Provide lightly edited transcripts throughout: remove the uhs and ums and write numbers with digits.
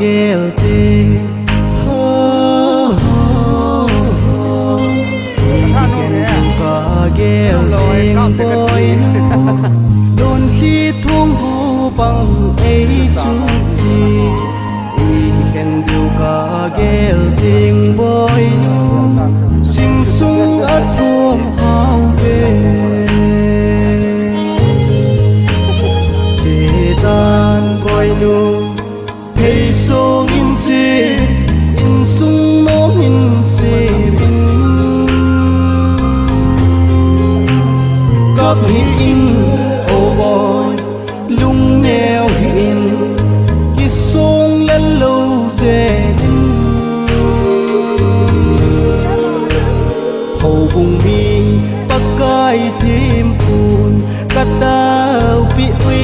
Guilty, oh, guilty boy no, don't he thong ho bang ai chu chi, can do ka guilty boy no, sing sung at home how Jetan boy no. Hey song in se in sung nom in se bin các in oh boy lung neo in cái song lên lâu dễ din hầu bùng mi bắc cai thêm phun cắt đau bị uy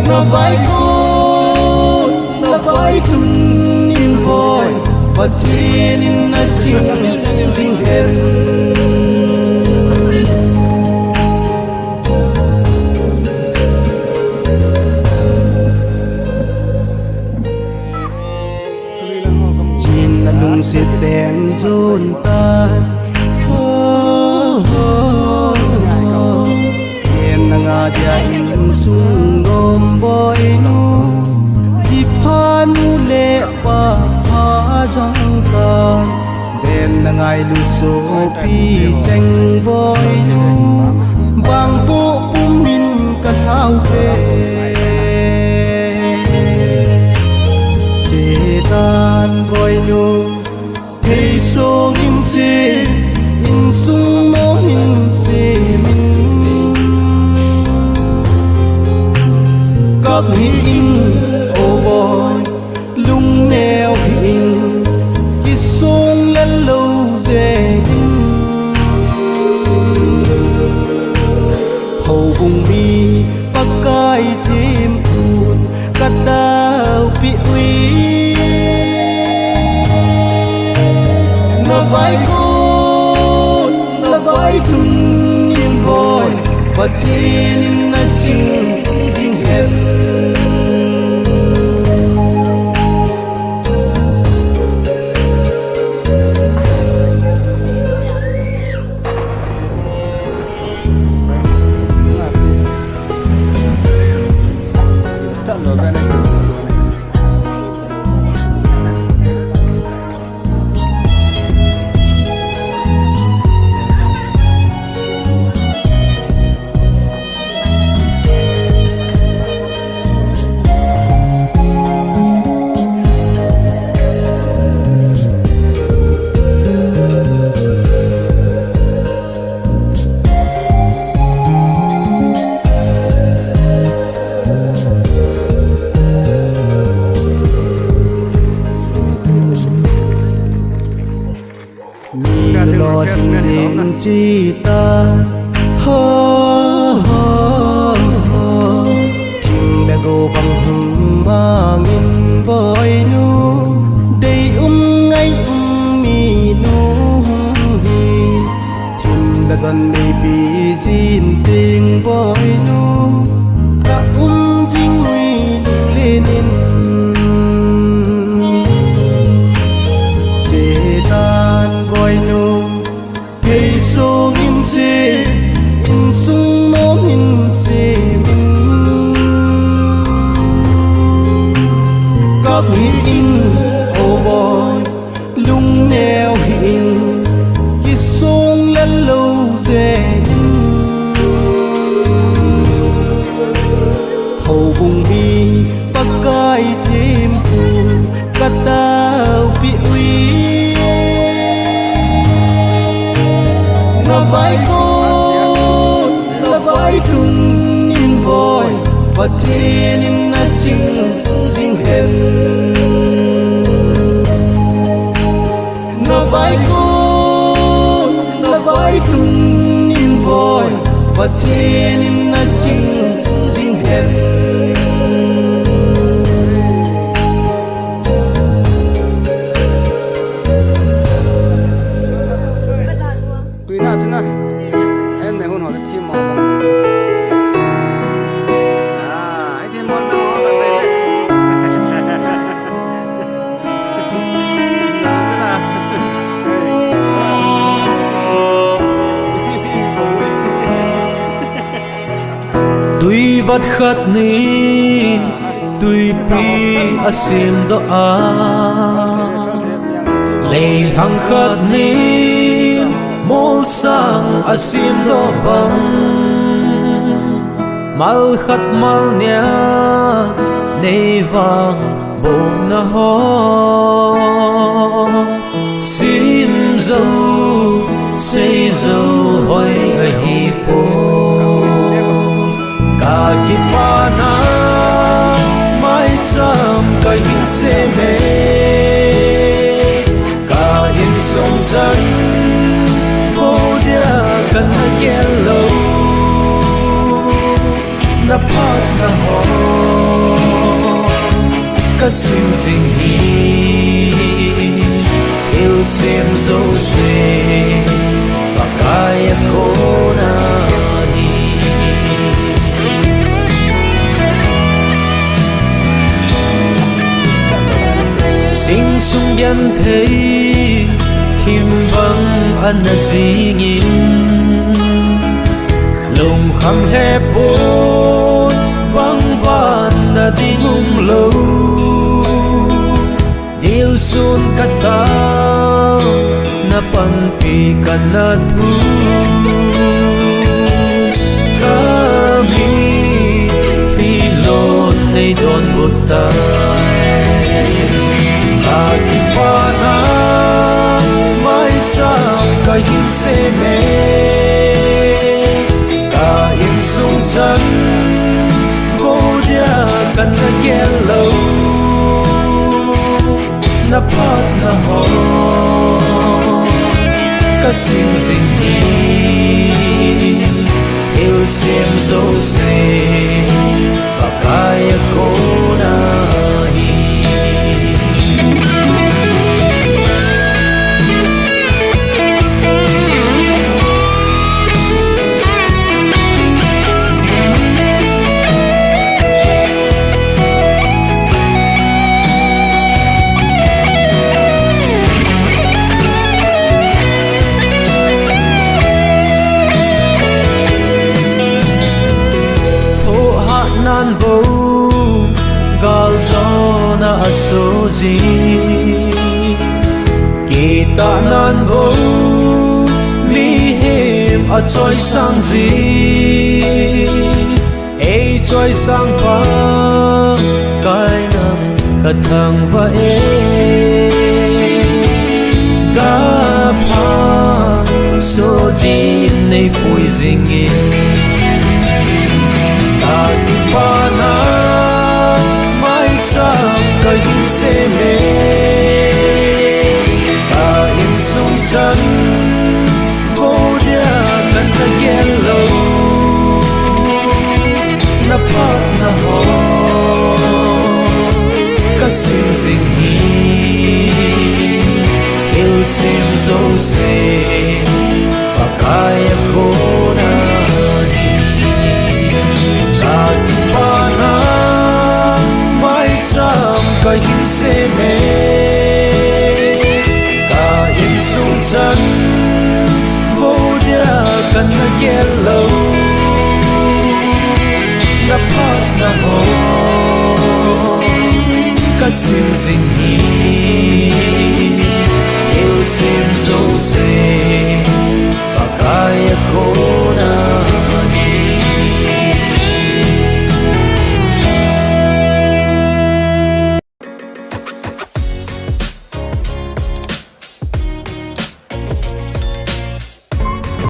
na vai kun in boy patin in na ching hen chin na lung se ten zon ta en na nga dia in sung nom boy no jipan le pa ha jang ka den na ngai lu so pi cheng boy no bang bo pum min ka thau pe Jetan boy no hey song in se in sung no in se min các in oh boy lung neo in cái sông lên lâu dễ din hầu bùng mi bắc cai thêm phun cắt đau bị uy na vai kun in boy patin na ching hen Lord in chita ho thing da go bang hum mangin boy nu dei ngai mi nu hi thing da gan nei bi jin ting boy nu ka jing wi lenin Jetan boy nu hey song in se in sung nom in se min các in oh boy lung neo in cái song lên lâu dễ din hầu bùng mi bắc cai thêm phun cắt đau bị uy na vai kun in boy Pathin in na ching jing hen na vai kun in boy Pathin in na ching jing hen tùy nào chứ nào em này hôn họ chim màu ấy thì món nó là về tuy vắt khát ni tuy pi asim do a lei thang khát ni mol sang asim do bang mal khát mal nia nei vang bo na ho sim zo sei zo hoi a hi po ka ki pa na mai cham ka hin se me ka hin song zan vô dia kan na yellow na pat na ho ka sim sing hi il sim zo se pa kaya ko na sing sung yan thấy kim băng ăn dinh in lùng khăm he bốn băng van na đi ngung lâu điều sun kata na pan pi kana thu kami phi lon nay don butai Aki pana mai chang ka hin se me ka in sung chan vô dia kan na yellow na pat na ho ka sing sing hi il sim zo se pa kaya ko na hi nan bo gal zona asozi kita nan bo mi hem a choi sang zi e choi sang pa kai nang ka thang va e ga pa so din nei pui zing in pana mai cham ka hin se me ka in sung chan vô dia kan na yellow na pat na ho ka sim sing hi il sim zo se pa kaya ko na ka hin se me ka in sung chan vô dia kan na yellow na pat na ho ka sim sing hi il sim zo se pa kaya ko